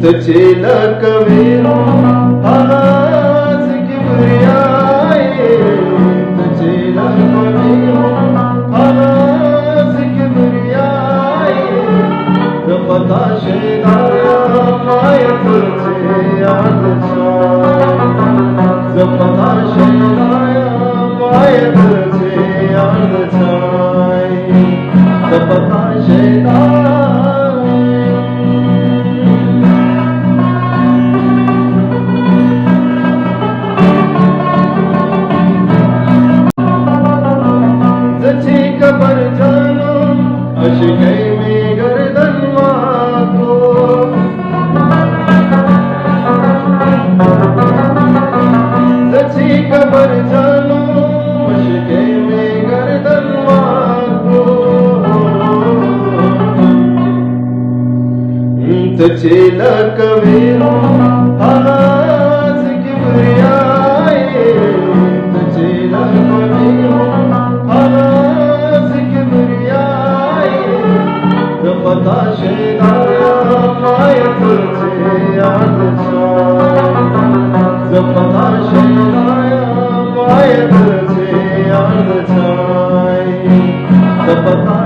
तचेलक वेरो आज किबरियाए तचेलक वेरो आज किबरियाए जपता शेदाया माय तुझे याद जपता शेदाया माय तुझे याद जपता शेदाया कबर जानो अशकै में गर्दन माको सच्ची कबर जानो अशकै में गर्दन माको तचेलक वेरो आज किबरियाए तचेलक वेरो जपता शेदाया माय तुझे याद जपता शेदाया माय तुझे याद जपता